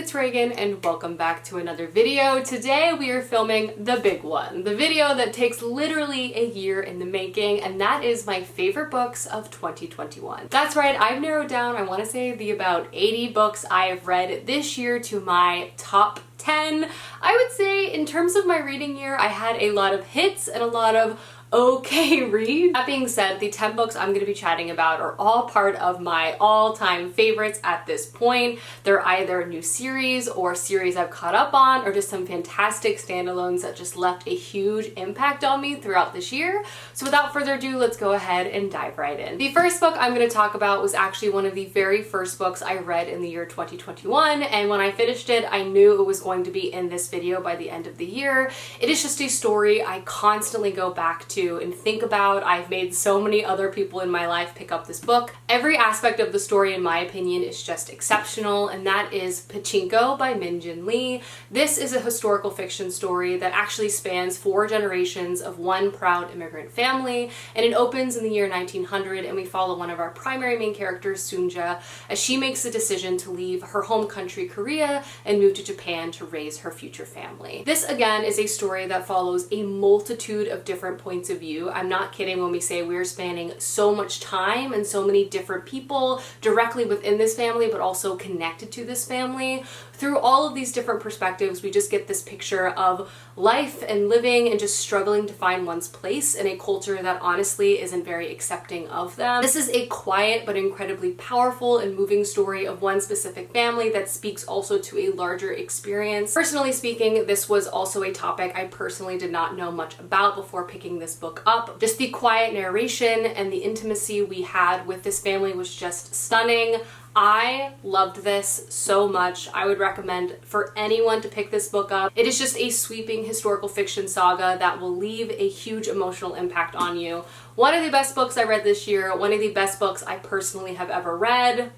it's Reagan and welcome back to another video. Today we are filming the big one, the video that takes literally a year in the making, and that is my favorite books of 2021. That's right, I've narrowed down, I want to say, the about 80 books I have read this year to my top 10. I would say in terms of my reading year, I had a lot of hits and a lot of okay read. That being said, the 10 books I'm going to be chatting about are all part of my all-time favorites at this point. They're either new series or series I've caught up on, or just some fantastic standalones that just left a huge impact on me throughout this year. So without further ado, let's go ahead and dive right in. The first book I'm going to talk about was actually one of the very first books I read in the year 2021, and when I finished it, I knew it was going to be in this video by the end of the year. It is just a story I constantly go back to and think about. I've made so many other people in my life pick up this book. Every aspect of the story, in my opinion, is just exceptional, and that is Pachinko by Min Jin Lee. This is a historical fiction story that actually spans 4 generations of one proud immigrant family, and it opens in the year 1900, and we follow one of our primary main characters, Sunja, as she makes the decision to leave her home country, Korea, and move to Japan to raise her future family. This, again, is a story that follows a multitude of different points of view. I'm not kidding when we say we're spanning so much time and so many different people directly within this family, but also connected to this family. Through all of these different perspectives, we just get this picture of life and living and just struggling to find one's place in a culture that honestly isn't very accepting of them. This is a quiet but incredibly powerful and moving story of one specific family that speaks also to a larger experience. Personally speaking, this was also a topic I personally did not know much about before picking this book up. Just the quiet narration and the intimacy we had with this family was just stunning. I loved this so much. I would recommend for anyone to pick this book up. It is just a sweeping historical fiction saga that will leave a huge emotional impact on you. One of the best books I read this year, one of the best books I personally have ever read.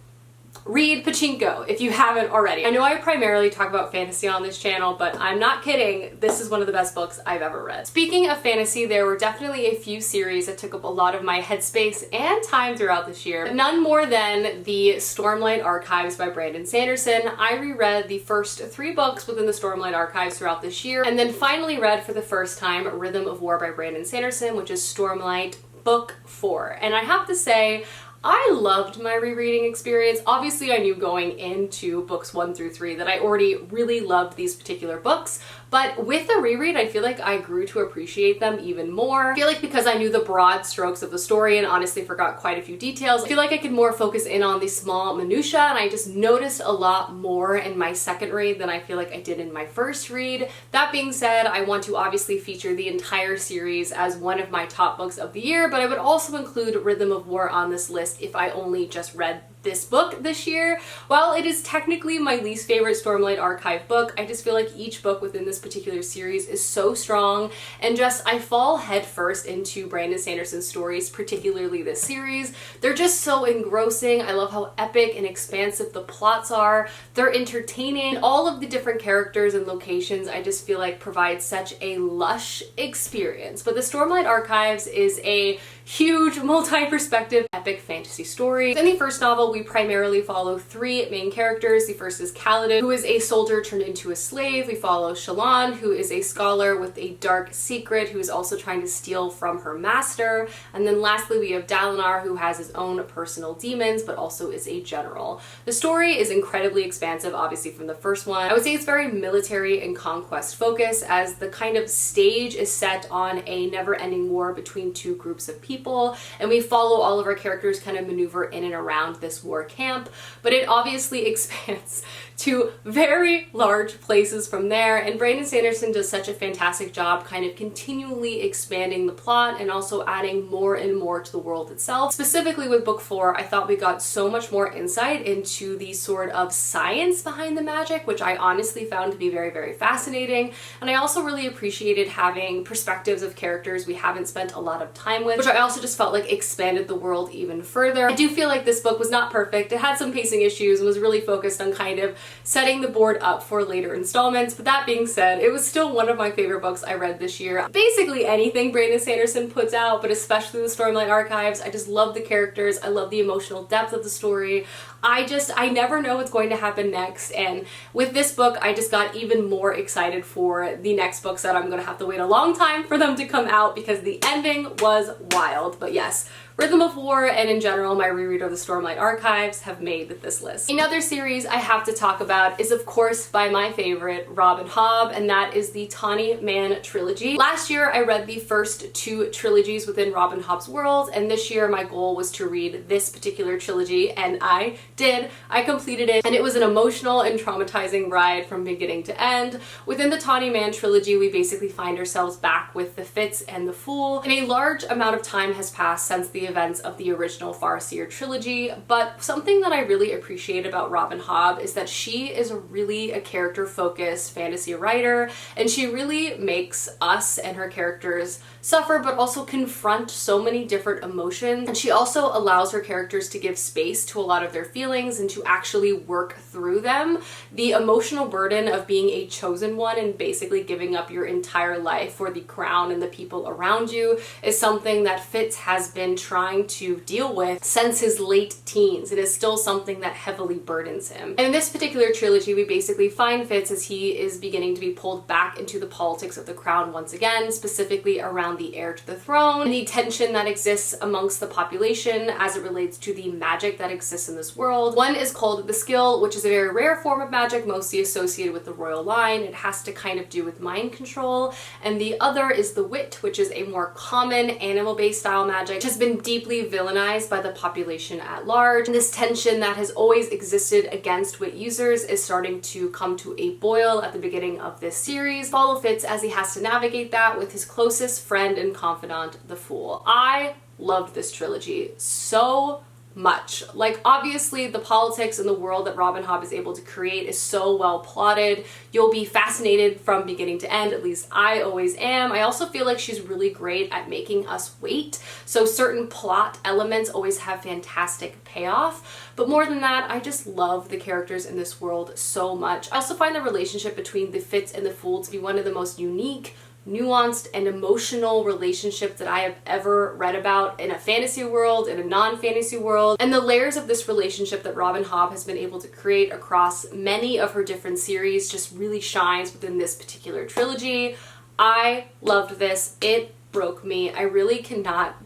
Read Pachinko if you haven't already. I know I primarily talk about fantasy on this channel, but I'm not kidding. This is one of the best books I've ever read. Speaking of fantasy, there were definitely a few series that took up a lot of my headspace and time throughout this year. None more than the Stormlight Archives by Brandon Sanderson. I reread the first 3 books within the Stormlight Archives throughout this year, and then finally read for the first time Rhythm of War by Brandon Sanderson, which is Stormlight Book 4. And I have to say, I loved my rereading experience. Obviously, I knew going into books 1 through 3 that I already really loved these particular books, but with the reread, I feel like I grew to appreciate them even more. I feel like because I knew the broad strokes of the story and honestly forgot quite a few details, I feel like I could more focus in on the small minutia, and I just noticed a lot more in my second read than I feel like I did in my first read. That being said, I want to obviously feature the entire series as one of my top books of the year, but I would also include Rhythm of War on this list if I only just read this book this year. While it is technically my least favorite Stormlight Archive book, I just feel like each book within this particular series is so strong, and just I fall headfirst into Brandon Sanderson's stories, particularly this series. They're just so engrossing. I love how epic and expansive the plots are. They're entertaining. All of the different characters and locations I just feel like provide such a lush experience. But the Stormlight Archives is a huge multi-perspective epic fantasy story. In the first novel, we primarily follow 3 main characters. The first is Kaladin, who is a soldier turned into a slave. We follow Shallan, who is a scholar with a dark secret who is also trying to steal from her master. And then lastly, we have Dalinar, who has his own personal demons, but also is a general. The story is incredibly expansive, obviously, from the first one. I would say it's very military and conquest focused, as the kind of stage is set on a never-ending war between 2 groups of people, and we follow all of our characters kind of maneuver in and around this war camp, but it obviously expands to very large places from there, and Brandon Sanderson does such a fantastic job kind of continually expanding the plot and also adding more and more to the world itself. Specifically with book 4, I thought we got so much more insight into the sort of science behind the magic, which I honestly found to be very, very fascinating, and I also really appreciated having perspectives of characters we haven't spent a lot of time with, which I also just felt like expanded the world even further. I do feel like this book was not perfect. It had some pacing issues and was really focused on kind of setting the board up for later installments, but that being said, it was still one of my favorite books I read this year. Basically anything Brandon Sanderson puts out, but especially the Stormlight Archives. I just love the characters, I love the emotional depth of the story, I never know what's going to happen next, and with this book I just got even more excited for the next books that I'm gonna have to wait a long time for them to come out because the ending was wild. But yes, Rhythm of War and in general my reread of the Stormlight Archives have made this list. Another series I have to talk about is of course by my favorite, Robin Hobb, and that is the Tawny Man Trilogy. Last year I read the first 2 trilogies within Robin Hobb's world, and this year my goal was to read this particular trilogy, and I did. I completed it, and it was an emotional and traumatizing ride from beginning to end. Within the Tawny Man Trilogy, we basically find ourselves back with the Fitz and the Fool, and a large amount of time has passed since the events of the original Farseer trilogy, but something that I really appreciate about Robin Hobb is that she is really a character-focused fantasy writer, and she really makes us and her characters suffer but also confront so many different emotions, and she also allows her characters to give space to a lot of their feelings and to actually work through them. The emotional burden of being a chosen one and basically giving up your entire life for the crown and the people around you is something that Fitz has been trying to deal with since his late teens. It is still something that heavily burdens him. And in this particular trilogy, we basically find Fitz as he is beginning to be pulled back into the politics of the crown once again, specifically around the heir to the throne, and the tension that exists amongst the population as it relates to the magic that exists in this world. One is called the skill, which is a very rare form of magic, mostly associated with the royal line. It has to kind of do with mind control. And the other is the wit, which is a more common animal-based style magic, which has been deeply villainized by the population at large. And this tension that has always existed against wit users is starting to come to a boil at the beginning of this series. Follow Fitz as he has to navigate that with his closest friend and confidant, the Fool. I loved this trilogy so much. Like, obviously the politics in the world that Robin Hobb is able to create is so well plotted. You'll be fascinated from beginning to end, at least I always am. I also feel like she's really great at making us wait, so certain plot elements always have fantastic payoff. But more than that, I just love the characters in this world so much. I also find the relationship between the Fitz and the Fool to be one of the most unique, nuanced, and emotional relationships that I have ever read about in a fantasy world, in a non-fantasy world. And the layers of this relationship that Robin Hobb has been able to create across many of her different series just really shines within this particular trilogy. I loved this. It broke me. I really cannot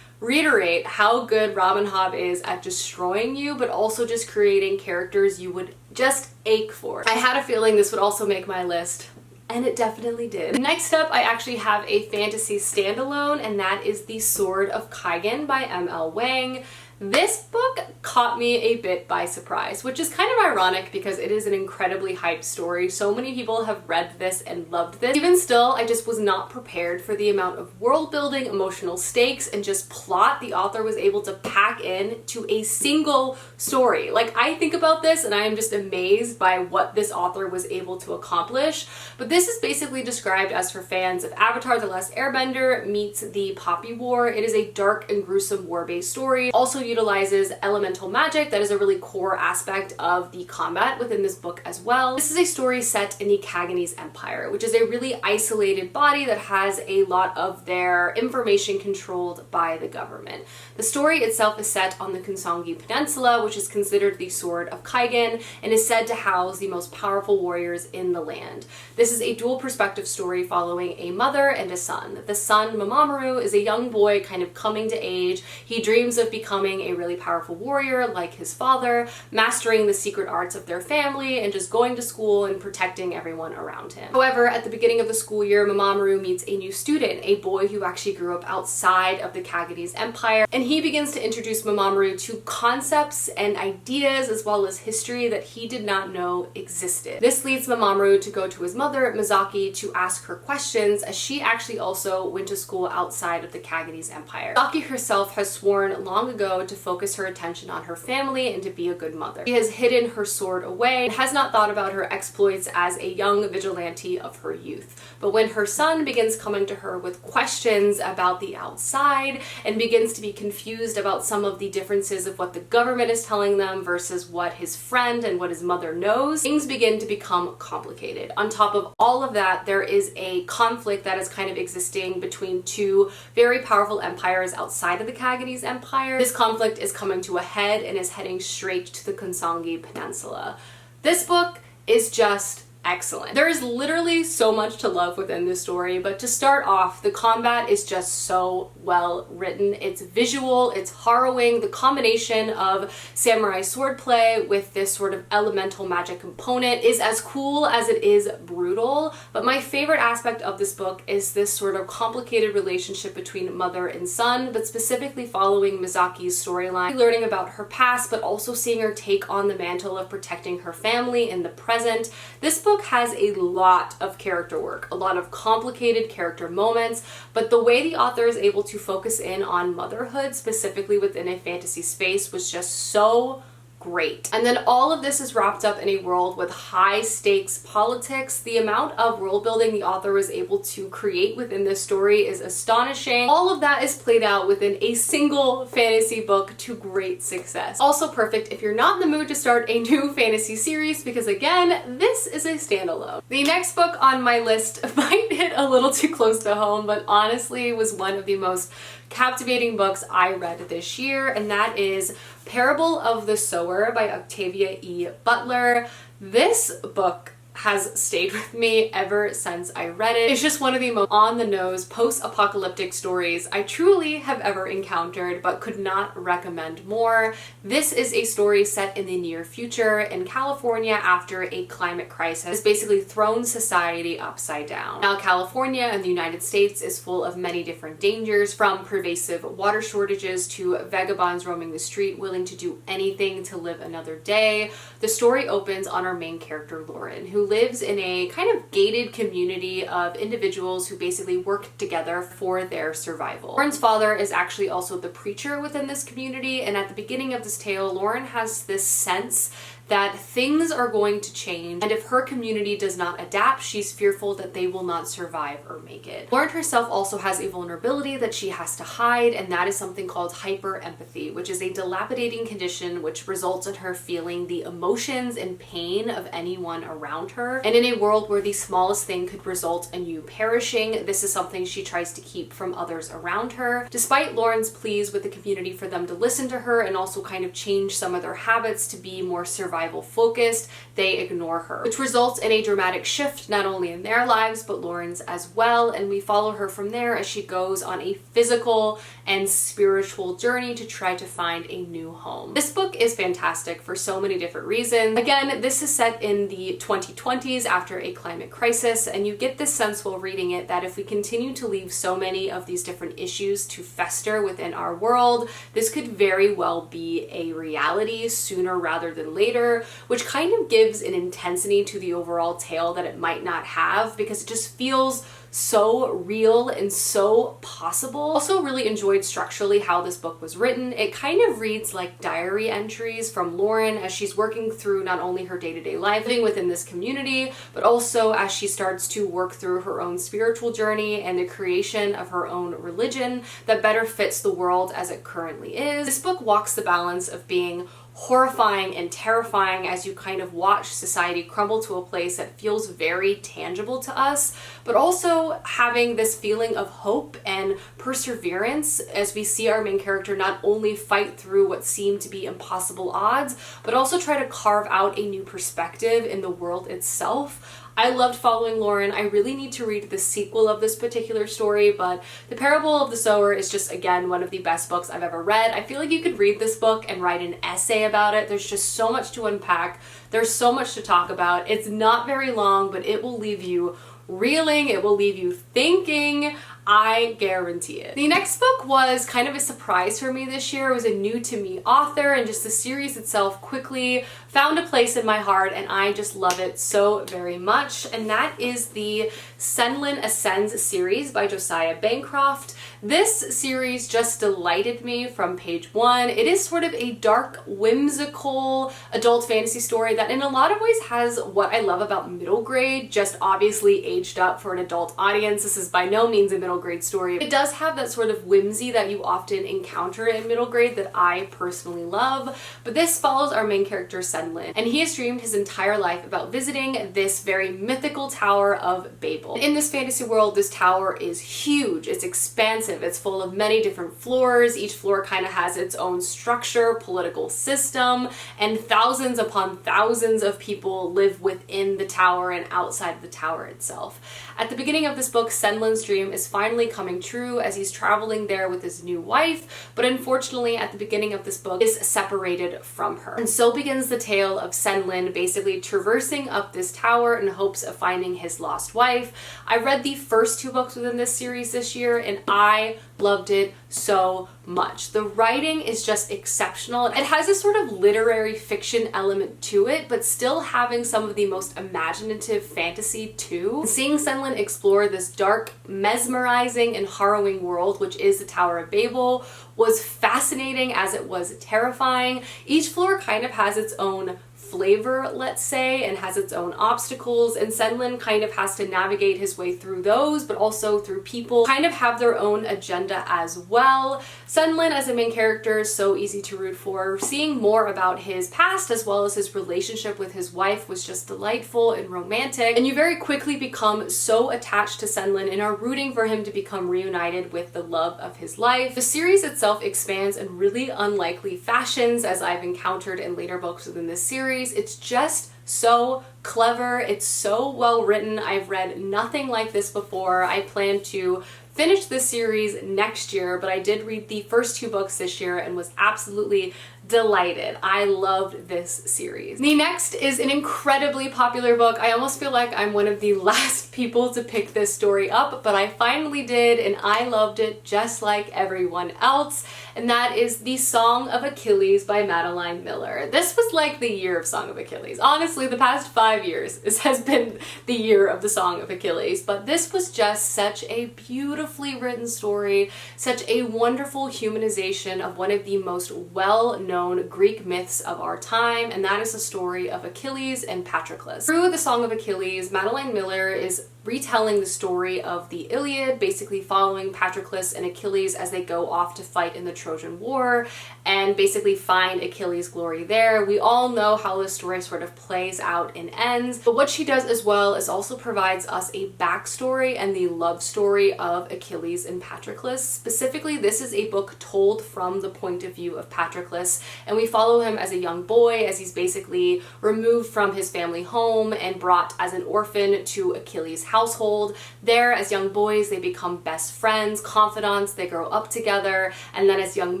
reiterate how good Robin Hobb is at destroying you, but also just creating characters you would just ache for. I had a feeling this would also make my list, and it definitely did. Next up, I actually have a fantasy standalone, and that is The Sword of Kygen by M.L. Wang. This book caught me a bit by surprise, which is kind of ironic because it is an incredibly hyped story. So many people have read this and loved this. Even still, I just was not prepared for the amount of world building, emotional stakes, and just plot the author was able to pack in to a single story. Like, I think about this and I am just amazed by what this author was able to accomplish. But this is basically described as for fans of Avatar: The Last Airbender meets the Poppy War. It is a dark and gruesome war-based story. Also utilizes elemental magic that is a really core aspect of the combat within this book as well. This is a story set in the Kaganese Empire, which is a really isolated body that has a lot of their information controlled by the government. The story itself is set on the Kunsongi Peninsula, which is considered the Sword of Kygen and is said to house the most powerful warriors in the land. This is a dual perspective story following a mother and a son. The son, Mamamoru, is a young boy kind of coming to age. He dreams of becoming a really powerful warrior like his father, mastering the secret arts of their family and just going to school and protecting everyone around him. However, at the beginning of the school year, Mamamoru meets a new student, a boy who actually grew up outside of the Kaganese Empire, and he begins to introduce Mamamoru to concepts and ideas as well as history that he did not know existed. This leads Mamamoru to go to his mother, Mizaki, to ask her questions, as she actually also went to school outside of the Kaganese Empire. Mizaki herself has sworn long ago to focus her attention on her family and to be a good mother. She has hidden her sword away and has not thought about her exploits as a young vigilante of her youth. But when her son begins coming to her with questions about the outside and begins to be confused about some of the differences of what the government is telling them versus what his friend and what his mother knows, things begin to become complicated. On top of all of that, there is a conflict that is kind of existing between two very powerful empires outside of the Kaganese Empire. This conflict conflict is coming to a head and is heading straight to the Konsangi Peninsula. This book is just excellent. There is literally so much to love within this story, but to start off, the combat is just so well written. It's visual, it's harrowing. The combination of samurai swordplay with this sort of elemental magic component is as cool as it is brutal. But my favorite aspect of this book is this sort of complicated relationship between mother and son, but specifically following Misaki's storyline, learning about her past, but also seeing her take on the mantle of protecting her family in the present. This book has a lot of character work, a lot of complicated character moments, but the way the author is able to focus in on motherhood, specifically within a fantasy space, was just so great. And then all of this is wrapped up in a world with high stakes politics. The amount of world building the author was able to create within this story is astonishing. All of that is played out within a single fantasy book to great success. Also perfect if you're not in the mood to start a new fantasy series, because again, this is a standalone. The next book on my list might hit a little too close to home, but honestly was one of the most captivating books I read this year, and that is Parable of the Sower by Octavia E. Butler. This book has stayed with me ever since I read it. It's just one of the most on-the-nose post-apocalyptic stories I truly have ever encountered, but could not recommend more. This is a story set in the near future in California after a climate crisis has basically thrown society upside down. Now, California and the United States is full of many different dangers, from pervasive water shortages to vagabonds roaming the street willing to do anything to live another day. The story opens on our main character, Lauren, who lives in a kind of gated community of individuals who basically work together for their survival. Lauren's father is actually also the preacher within this community, and at the beginning of this tale, Lauren has this sense that things are going to change, and if her community does not adapt, she's fearful that they will not survive or make it. Lauren herself also has a vulnerability that she has to hide, and that is something called hyper-empathy, which is a dilapidating condition which results in her feeling the emotions and pain of anyone around her. And in a world where the smallest thing could result in you perishing, this is something she tries to keep from others around her. Despite Lauren's pleas with the community for them to listen to her and also kind of change some of their habits to be more survival focused, they ignore her, which results in a dramatic shift not only in their lives but Lauren's as well, and we follow her from there as she goes on a physical and spiritual journey to try to find a new home. This book is fantastic for so many different reasons. Again, this is set in the 2020s after a climate crisis, and you get this sense while reading it that if we continue to leave so many of these different issues to fester within our world, this could very well be a reality sooner rather than later, which kind of gives an intensity to the overall tale that it might not have, because it just feels so real and so possible. Also really enjoyed structurally how this book was written. It kind of reads like diary entries from Lauren as she's working through not only her day-to-day life living within this community, but also as she starts to work through her own spiritual journey and the creation of her own religion that better fits the world as it currently is. This book walks the balance of being horrifying and terrifying as you kind of watch society crumble to a place that feels very tangible to us, but also having this feeling of hope and perseverance as we see our main character not only fight through what seem to be impossible odds, but also try to carve out a new perspective in the world itself. I loved following Lauren. I really need to read the sequel of this particular story, but The Parable of the Sower is just, again, one of the best books I've ever read. I feel like you could read this book and write an essay about it. There's just so much to unpack. There's so much to talk about. It's not very long, but it will leave you reeling. It will leave you thinking. I guarantee it. The next book was kind of a surprise for me this year. It was a new to me author, and just the series itself quickly found a place in my heart, and I just love it so very much. And that is the Sunlin Ascends series by Josiah Bancroft. This series just delighted me from page one. It is sort of a dark, whimsical adult fantasy story that in a lot of ways has what I love about middle grade, just obviously aged up for an adult audience. This is by no means a middle middle grade story. It does have that sort of whimsy that you often encounter in middle grade that I personally love, but this follows our main character Sunlin, and he has dreamed his entire life about visiting this very mythical Tower of Babel. In this fantasy world, this tower is huge, it's expansive, it's full of many different floors. Each floor kind of has its own structure, political system, and thousands upon thousands of people live within the tower and outside of the tower itself. At the beginning of this book, Sunlin's dream is finally coming true as he's traveling there with his new wife, but unfortunately at the beginning of this book is separated from her. And so begins the tale of Sunlin basically traversing up this tower in hopes of finding his lost wife. I read the first 2 books within this series this year and I loved it so much. The writing is just exceptional. It has this sort of literary fiction element to it, but still having some of the most imaginative fantasy too. Seeing Sunlin explore this dark, mesmerizing, and harrowing world, which is the Tower of Babel, was fascinating as it was terrifying. Each floor kind of has its own flavor, let's say, and has its own obstacles, and Sunlin kind of has to navigate his way through those, but also through people kind of have their own agenda as well. Sunlin as a main character is so easy to root for. Seeing more about his past as well as his relationship with his wife was just delightful and romantic, and you very quickly become so attached to Sunlin and are rooting for him to become reunited with the love of his life. The series itself expands in really unlikely fashions as I've encountered in later books within this series. It's just so clever, it's so well written. I've read nothing like this before. I plan to finish this series next year, but I did read the first 2 books this year and was absolutely delighted. I loved this series. The next is an incredibly popular book. I almost feel like I'm one of the last people to pick this story up, but I finally did and I loved it just like everyone else, and that is The Song of Achilles by Madeline Miller. This was like the year of Song of Achilles. Honestly, the past 5 years, this has been the year of the Song of Achilles, but this was just such a beautifully written story, such a wonderful humanization of one of the most well-known Greek myths of our time, and that is the story of Achilles and Patroclus. Through the Song of Achilles, Madeline Miller is retelling the story of the Iliad, basically following Patroclus and Achilles as they go off to fight in the Trojan War and basically find Achilles' glory there. We all know how the story sort of plays out and ends, but what she does as well is also provides us a backstory and the love story of Achilles and Patroclus. Specifically, this is a book told from the point of view of Patroclus, and we follow him as a young boy as he's basically removed from his family home and brought as an orphan to Achilles' household. There, as young boys, they become best friends, confidants, they grow up together, and then as young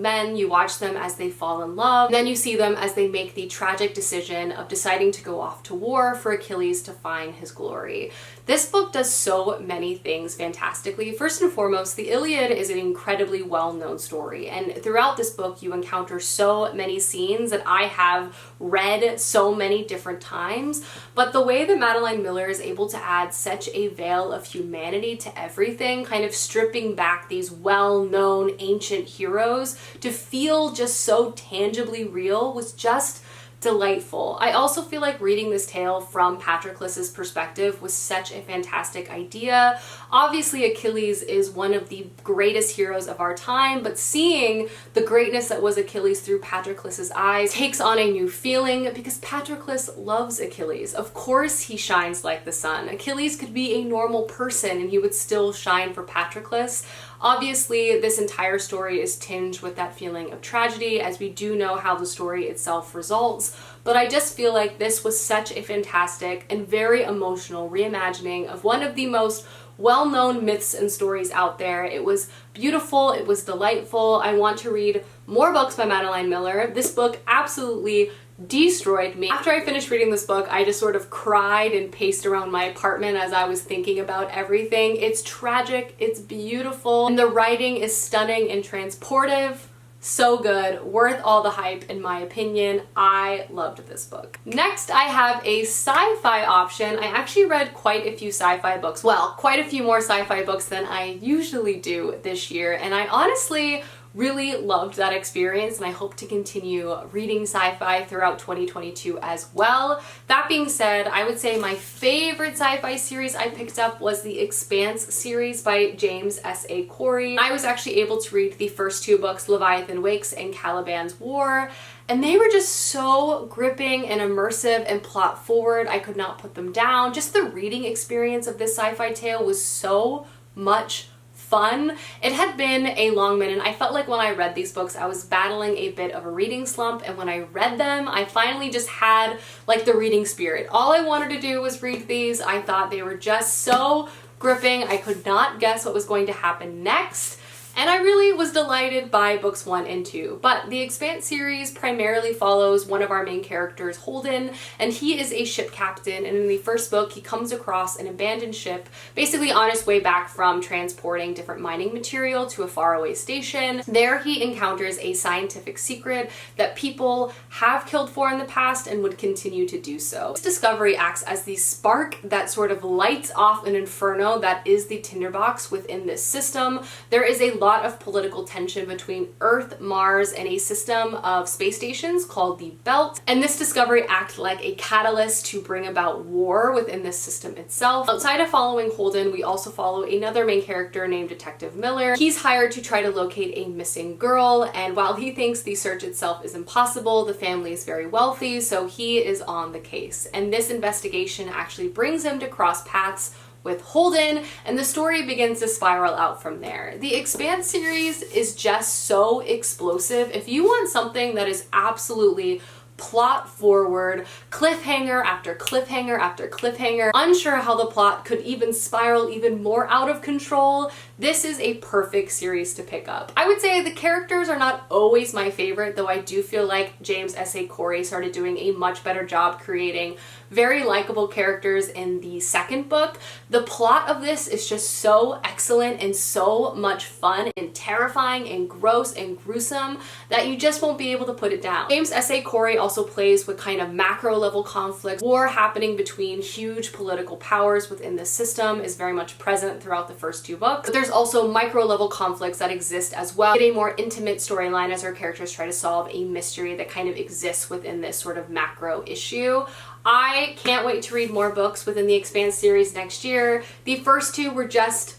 men, you watch them as they fall in love. And then you see them as they make the tragic decision of deciding to go off to war for Achilles to find his glory. This book does so many things fantastically. First and foremost, the Iliad is an incredibly well-known story, and throughout this book you encounter so many scenes that I have read so many different times, but the way that Madeline Miller is able to add such a veil of humanity to everything, kind of stripping back these well-known ancient heroes to feel just so tangibly real, was just delightful. I also feel like reading this tale from Patroclus's perspective was such a fantastic idea. Obviously, Achilles is one of the greatest heroes of our time, but seeing the greatness that was Achilles through Patroclus's eyes takes on a new feeling because Patroclus loves Achilles. Of course he shines like the sun. Achilles could be a normal person and he would still shine for Patroclus. Obviously, this entire story is tinged with that feeling of tragedy, as we do know how the story itself results, but I just feel like this was such a fantastic and very emotional reimagining of one of the most well-known myths and stories out there. It was beautiful, it was delightful. I want to read more books by Madeline Miller. This book absolutely destroyed me. After I finished reading this book, I just sort of cried and paced around my apartment as I was thinking about everything. It's tragic, it's beautiful, and the writing is stunning and transportive. So good, worth all the hype in my opinion. I loved this book. Next, I have a sci-fi option. I actually read quite a few sci-fi books. Well, quite a few more sci-fi books than I usually do this year, and I honestly Really loved that experience, and I hope to continue reading sci-fi throughout 2022 as well. That being said, I would say my favorite sci-fi series I picked up was the Expanse series by James S.A. Corey. I was actually able to read the first two books, Leviathan Wakes and Caliban's War, and they were just so gripping and immersive and plot forward. I could not put them down. Just the reading experience of this sci-fi tale was so much fun. It had been a long minute. I felt like when I read these books, I was battling a bit of a reading slump, and when I read them, I finally just had like the reading spirit. All I wanted to do was read these. I thought they were just so gripping. I could not guess what was going to happen next. And I really was delighted by books 1 and 2. But the Expanse series primarily follows one of our main characters, Holden, and he is a ship captain. And in the first book, he comes across an abandoned ship, basically on his way back from transporting different mining material to a faraway station. There he encounters a scientific secret that people have killed for in the past and would continue to do so. This discovery acts as the spark that sort of lights off an inferno that is the tinderbox within this system. There is a lot of political tension between Earth, Mars, and a system of space stations called the Belt, and this discovery acts like a catalyst to bring about war within this system itself. Outside of following Holden, we also follow another main character named Detective Miller. He's hired to try to locate a missing girl, and while he thinks the search itself is impossible, the family is very wealthy, so he is on the case. And this investigation actually brings him to cross paths with Holden, and the story begins to spiral out from there. The Expanse series is just so explosive. If you want something that is absolutely plot forward, cliffhanger after cliffhanger after cliffhanger, unsure how the plot could even spiral even more out of control, this is a perfect series to pick up. I would say the characters are not always my favorite, though I do feel like James S.A. Corey started doing a much better job creating very likable characters in the second book. The plot of this is just so excellent and so much fun and terrifying and gross and gruesome that you just won't be able to put it down. James S.A. Corey also plays with kind of macro level conflict. War happening between huge political powers within the system is very much present throughout the first two books. But there's also micro level conflicts that exist as well. We get a more intimate storyline as our characters try to solve a mystery that kind of exists within this sort of macro issue. I can't wait to read more books within the Expanse series next year. The first two were just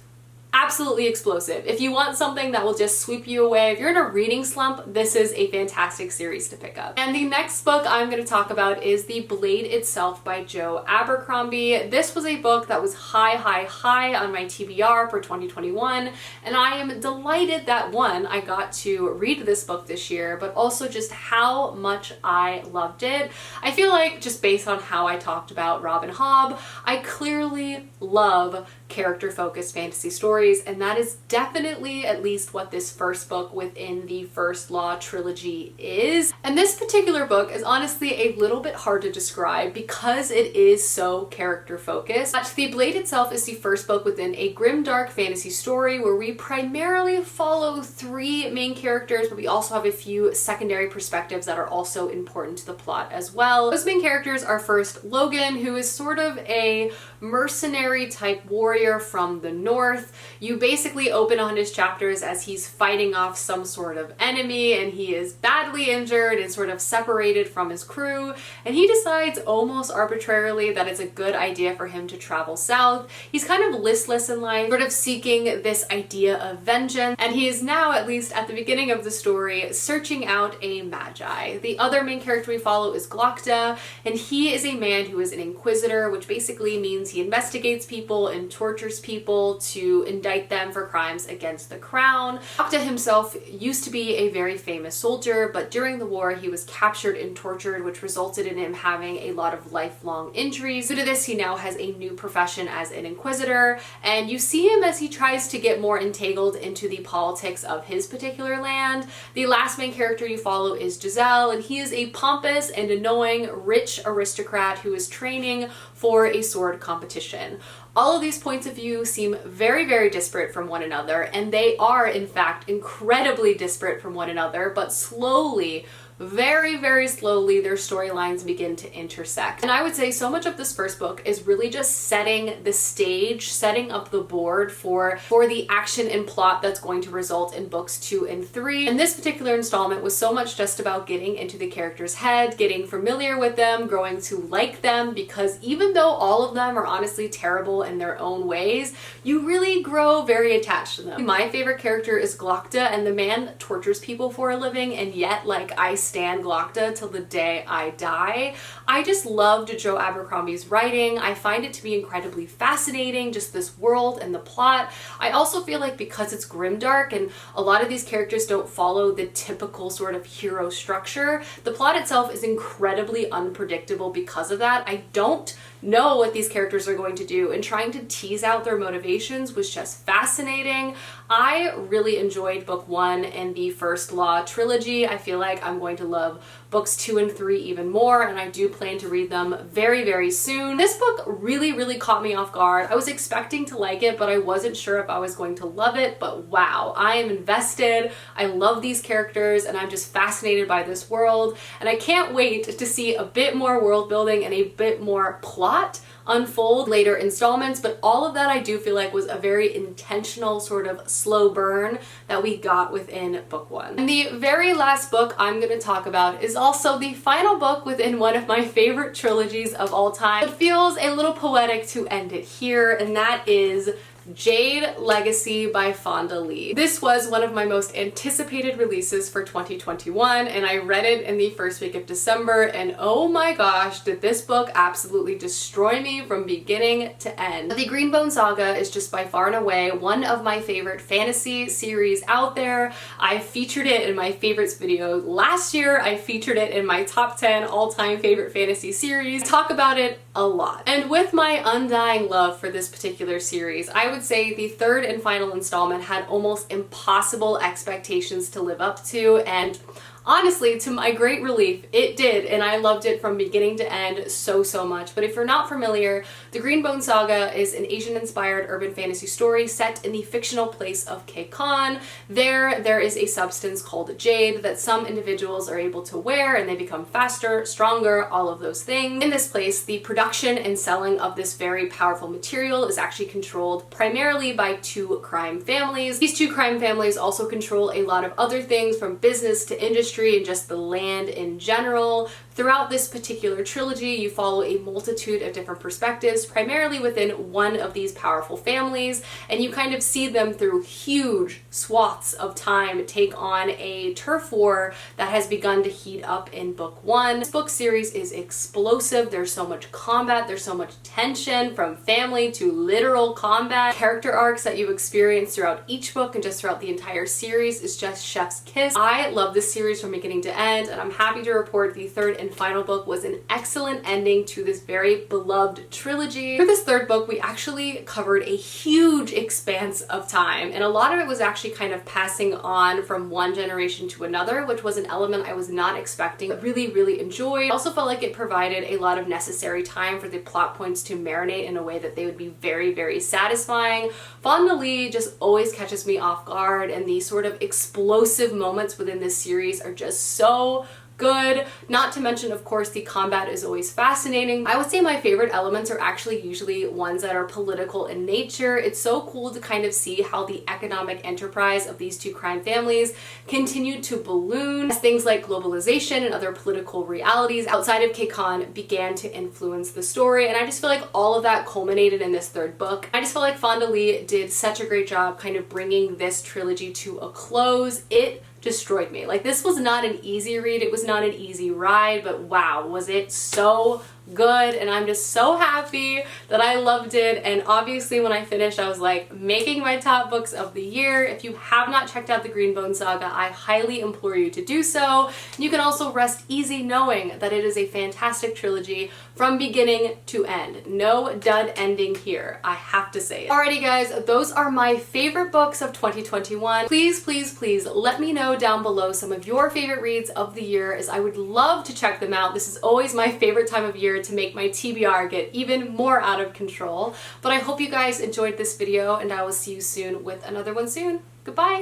absolutely explosive. If you want something that will just sweep you away, if you're in a reading slump, this is a fantastic series to pick up. And the next book I'm going to talk about is The Blade Itself by Joe Abercrombie. This was a book that was high on my TBR for 2021, and I am delighted that one, I got to read this book this year, but also just how much I loved it. I feel like just based on how I talked about Robin Hobb, I clearly love character-focused fantasy stories, and that is definitely at least what this first book within the First Law trilogy is. And this particular book is honestly a little bit hard to describe because it is so character-focused. But The Blade Itself is the first book within a grimdark fantasy story where we primarily follow three main characters, but we also have a few secondary perspectives that are also important to the plot as well. Those main characters are first Logan, who is sort of a mercenary type warrior from the north. You basically open on his chapters as he's fighting off some sort of enemy, and he is badly injured and sort of separated from his crew, and he decides almost arbitrarily that it's a good idea for him to travel south. He's kind of listless in life, sort of seeking this idea of vengeance, and he is now, at least at the beginning of the story, searching out a magi. The other main character we follow is Glokta, and he is a man who is an inquisitor, which basically means he investigates people and tortures people to indict them for crimes against the crown. Glokta himself used to be a very famous soldier, but during the war he was captured and tortured, which resulted in him having a lot of lifelong injuries. Due to this, he now has a new profession as an inquisitor, and you see him as he tries to get more entangled into the politics of his particular land. The last main character you follow is Giselle, and he is a pompous and annoying rich aristocrat who is training for a sword competition. All of these points of view seem very, very disparate from one another, and they are in fact incredibly disparate from one another, but slowly very, very slowly their storylines begin to intersect. And I would say so much of this first book is really just setting the stage, setting up the board for the action and plot that's going to result in books 2 and 3. And this particular installment was so much just about getting into the characters' head, getting familiar with them, growing to like them, because even though all of them are honestly terrible in their own ways, you really grow very attached to them. My favorite character is Glokta, and the man tortures people for a living, and yet like I stan Glokta till the day I die. I just loved Joe Abercrombie's writing. I find it to be incredibly fascinating, just this world and the plot. I also feel like because it's grimdark and a lot of these characters don't follow the typical sort of hero structure, the plot itself is incredibly unpredictable because of that. I don't know what these characters are going to do, and trying to tease out their motivations was just fascinating. I really enjoyed book 1 and the First Law trilogy. I feel like I'm going to love books 2 and 3 even more, and I do plan to read them very, very soon. This book really, really caught me off guard. I was expecting to like it, but I wasn't sure if I was going to love it, but wow, I am invested. I love these characters, and I'm just fascinated by this world, and I can't wait to see a bit more world building and a bit more plot unfold later installments. But all of that I do feel like was a very intentional sort of slow burn that we got within book 1. And the very last book I'm going to talk about is also the final book within one of my favorite trilogies of all time. It feels a little poetic to end it here, and that is Jade Legacy by Fonda Lee. This was one of my most anticipated releases for 2021, and I read it in the first week of December, and oh my gosh, did this book absolutely destroy me from beginning to end. The Greenbone Saga is just by far and away one of my favorite fantasy series out there. I featured it in my favorites video last year. I featured it in my top 10 all-time favorite fantasy series. I talk about it a lot. And with my undying love for this particular series, I would say the third and final installment had almost impossible expectations to live up to, and honestly, to my great relief, it did, and I loved it from beginning to end so much. But if you're not familiar, the Greenbone Saga is an Asian-inspired urban fantasy story set in the fictional place of Kygen. There is a substance called jade that some individuals are able to wear, and they become faster, stronger, all of those things. In this place, the production and selling of this very powerful material is actually controlled primarily by 2 crime families. These 2 crime families also control a lot of other things, from business to industry and just the land in general. Throughout this particular trilogy, you follow a multitude of different perspectives, primarily within one of these powerful families, and you kind of see them through huge swaths of time take on a turf war that has begun to heat up in book 1. This book series is explosive. There's so much combat, there's so much tension, from family to literal combat. Character arcs that you experience throughout each book and just throughout the entire series is just chef's kiss. I love this series from beginning to end, and I'm happy to report the third and final book was an excellent ending to this very beloved trilogy. For this third book, we actually covered a huge expanse of time, and a lot of it was actually kind of passing on from one generation to another, which was an element I was not expecting, but really enjoyed. I also felt like it provided a lot of necessary time for the plot points to marinate in a way that they would be very satisfying. Fonda Lee just always catches me off guard, and the sort of explosive moments within this series are just so good. Not to mention, of course, the combat is always fascinating. I would say my favorite elements are actually usually ones that are political in nature. It's so cool to kind of see how the economic enterprise of these 2 crime families continued to balloon as things like globalization and other political realities outside of Kygen began to influence the story. And I just feel like all of that culminated in this third book. I just feel like Fonda Lee did such a great job kind of bringing this trilogy to a close. It destroyed me. Like, this was not an easy read, it was not an easy ride, but wow, was it so good, and I'm just so happy that I loved it. And obviously when I finished, I was like, making my top books of the year. If you have not checked out the Greenbone Saga, I highly implore you to do so. You can also rest easy knowing that it is a fantastic trilogy from beginning to end. No dud ending here, I have to say it. Alrighty guys, those are my favorite books of 2021. Please let me know down below some of your favorite reads of the year, as I would love to check them out. This is always my favorite time of year to make my TBR get even more out of control. But I hope you guys enjoyed this video, and I will see you soon with another one soon. Goodbye!